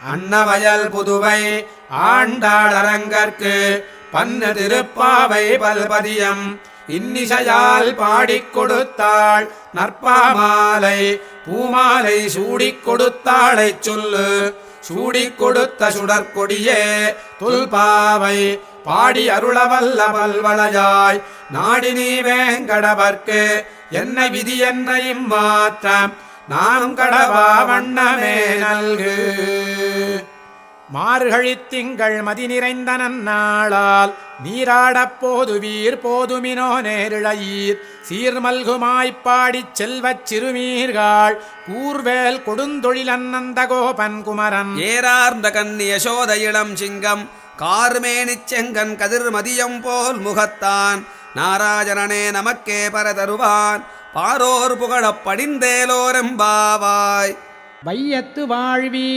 அன்னவயல் புதுவை ஆண்டாளரங்கற்கு பன்னு திருப்பாவை பல்பதியம் இன்னிசையால் பாடிக் கொடுத்தாள் நற்பாமாலை பூமாலை சூடிக் கொடுத்தாளைச் சொல்லு சூடிக் கொடுத்த சுடற்கொடியே தொல்பாவை பாடி அருளவல்ல பல்வளையாய் நாடி நீ வேங்கடவர்க்கு என்ன விதி என்ன இம்மாற்றம் நானும் கடவா வண்ணமே நல்கு. மார்கழித் திங்கள் மதி நிறைந்த நன்னாளால் நீராடப் போதுவீர் போதுமினோ நேரிழையீர் சீர்மல்குமாய்ப்பாடிச் செல்வச் சிறுமீர்கள் கூர்வேல் கொடுந்தொழில் அன்னந்த கோபன் குமரன் ஏறார்ந்த கண்ணி யசோத இளம் சிங்கம் கார்மேனிச் செங்கன் கதிர் மதியம் போல் முகத்தான் நாராயணனே நமக்கே பரதருவான் பாரோர் புகழப் படிந்தேலோரெம்பாவாய். வையத்து வாழ்வி